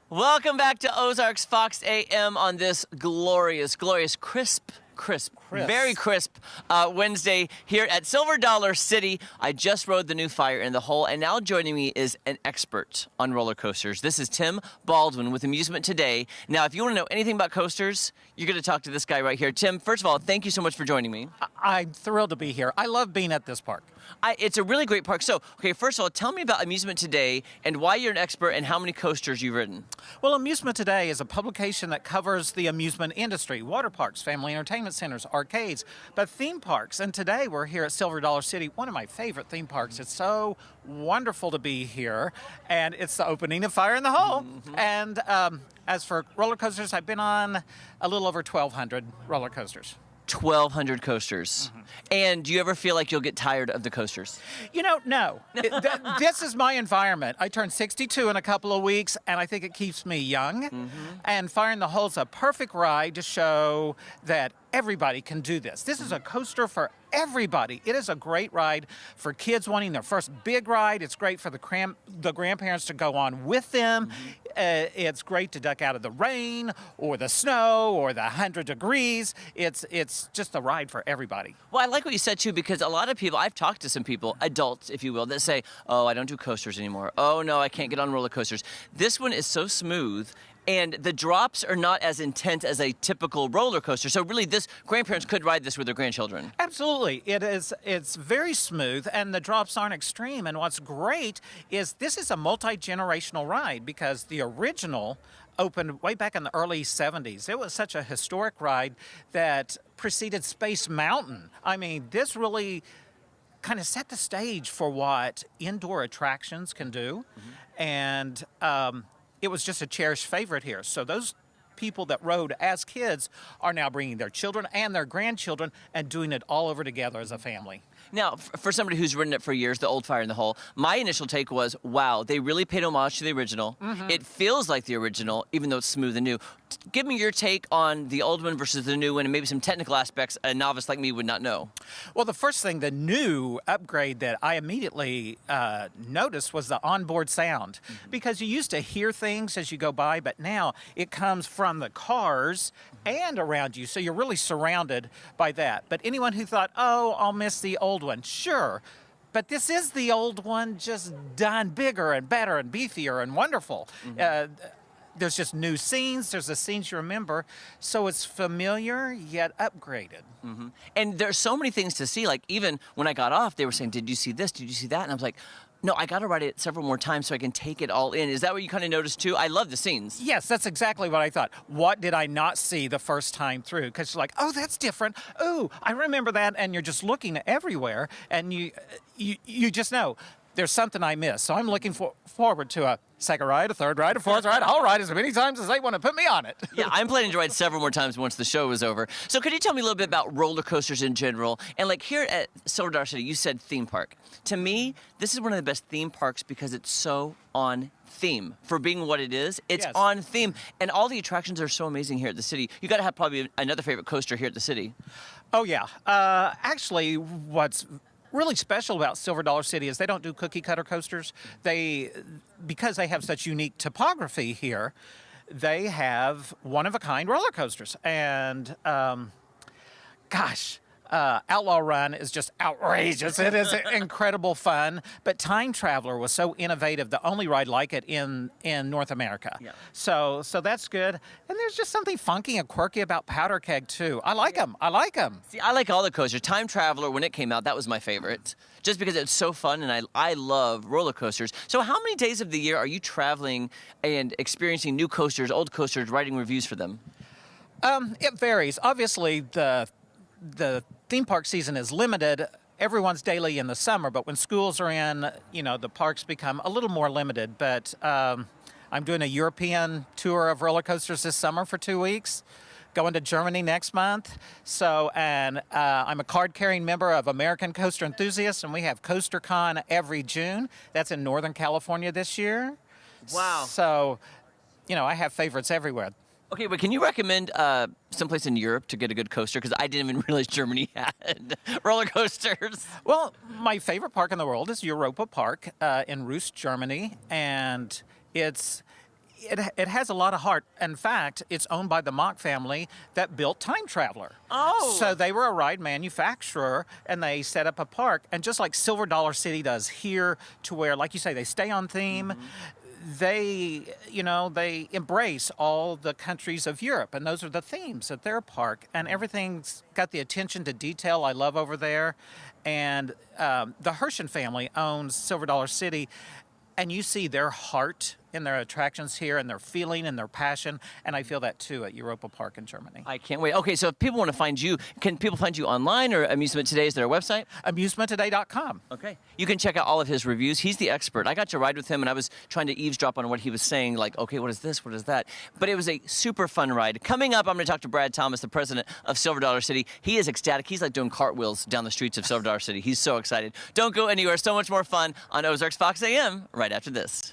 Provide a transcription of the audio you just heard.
Welcome back to Ozarks Fox AM on this glorious, crisp, very crisp Wednesday here at Silver Dollar City. I just rode the new Fire in the Hole, and now joining me is an expert on roller coasters. This is Tim Baldwin with Amusement Today. Now, if you want to know anything about coasters, you're going to talk to this guy right here. Tim, first of all, thank you so much for joining me. I'm thrilled to be here. I love being at this park. It's a really great park. So, okay, first of all, tell me about Amusement Today and why you're an expert and how many coasters you've ridden. Well, Amusement Today is a publication that covers the amusement industry, water parks, family entertainment centers, arcades, but theme parks. And today we're here at Silver Dollar City, one of my favorite theme parks. It's so wonderful to be here, and it's the opening of Fire in the Hole. Mm-hmm. And as for roller coasters, I've been on a little over 1,200 roller coasters. 1,200 coasters. Mm-hmm. And do you ever feel like you'll get tired of the coasters? You know, no. This is my environment. I turn 62 in a couple of weeks, and I think it keeps me young. Mm-hmm. And Fire in the Hole is a perfect ride to show that everybody can do this. This is a coaster for everybody. It is a great ride for kids wanting their first big ride. It's great for the grandparents to go on with them. Mm-hmm. It's great to duck out of the rain or the snow or the 100 degrees. It's just a ride for everybody. Well, I like what you said, too, because a lot of people, I've talked to some people, adults, if you will, that say, oh, I don't do coasters anymore. Oh, no, I can't get on roller coasters. This one is so smooth. And the drops are not as intense as a typical roller coaster. So really, grandparents could ride this with their grandchildren. Absolutely. It's very smooth, and the drops aren't extreme. And what's great is this is a multi-generational ride because the original opened way back in the early 70s. It was such a historic ride that preceded Space Mountain. I mean, this really kind of set the stage for what indoor attractions can do. Mm-hmm. And it was just a cherished favorite here. So those people that rode as kids are now bringing their children and their grandchildren and doing it all over together as a family. Now, for somebody who's ridden it for years, the old Fire in the Hole, my initial take was, wow, they really paid homage to the original. Mm-hmm. It feels like the original, even though it's smooth and new. Give me your take on the old one versus the new one and maybe some technical aspects a novice like me would not know. Well, the first thing, the new upgrade that I immediately noticed was the onboard sound. Mm-hmm. Because you used to hear things as you go by, but now it comes from the cars and around you, so you're really surrounded by that. But anyone who thought, oh, I'll miss the old one, sure. But this is the old one, just done bigger and better and beefier and wonderful. Mm-hmm. There's just new scenes. There's the scenes you remember. So it's familiar yet upgraded. Mm-hmm. And there's so many things to see. Like even when I got off, they were saying, did you see this? Did you see that? And I was like, no, I got to ride it several more times so I can take it all in. Is that what you kind of noticed too? I love the scenes. Yes, that's exactly what I thought. What did I not see the first time through? Because you're like, oh, that's different. Oh, I remember that. And you're just looking everywhere. And you just know there's something I missed. So I'm looking forward to a second ride, a third ride, a fourth ride. I'll ride as many times as they want to put me on it. Yeah, I'm planning to ride several more times once the show is over. So could you tell me a little bit about roller coasters in general? And like here at Silver Dollar City, you said theme park. To me, this is one of the best theme parks because it's so on theme. For being what it is, it's yes. on theme. And all the attractions are so amazing here at the city. You got to have probably another favorite coaster here at the city. Oh, yeah. Actually, what's really special about Silver Dollar City is they don't do cookie cutter coasters. Because they have such unique topography here, they have one-of-a-kind roller coasters. And, Outlaw Run is just outrageous. It is incredible fun. But Time Traveler was so innovative, the only ride like it in North America. Yeah. So that's good. And there's just something funky and quirky about Powder Keg, too. I like them. See, I like all the coasters. Time Traveler, when it came out, that was my favorite. Just because it's so fun, and I love roller coasters. So how many days of the year are you traveling and experiencing new coasters, old coasters, writing reviews for them? It varies. Obviously, the theme park season is limited. Everyone's daily in the summer, but when schools are in, the parks become a little more limited. But I'm doing a European tour of roller coasters this summer for 2 weeks, going to Germany next month. I'm a card-carrying member of American Coaster Enthusiasts, and we have CoasterCon every June. That's in Northern California this year. Wow. So, I have favorites everywhere. Okay, but can you recommend someplace in Europe to get a good coaster? Because I didn't even realize Germany had roller coasters. Well, my favorite park in the world is Europa Park in Rust, Germany, and it's It has a lot of heart. In fact, it's owned by the Mock family that built Time Traveler. Oh. So they were a ride manufacturer, and they set up a park. And just like Silver Dollar City does here, to where, like you say, they stay on theme. They embrace all the countries of Europe, and those are the themes at their park. And everything's got the attention to detail I love over there. And the Herschen family owns Silver Dollar City, and you see their heart in their attractions here, and their feeling and their passion, and I feel that too at Europa Park in Germany. I can't wait. Okay, so if people want to find you, can people find you online or Amusement Today? Is there a website? AmusementToday.com. Okay. You can check out all of his reviews. He's the expert. I got to ride with him, and I was trying to eavesdrop on what he was saying, like, okay, what is this? What is that? But it was a super fun ride. Coming up, I'm going to talk to Brad Thomas, the president of Silver Dollar City. He is ecstatic. He's like doing cartwheels down the streets of Silver Dollar City. He's so excited. Don't go anywhere. So much more fun on Ozarks Fox AM right after this.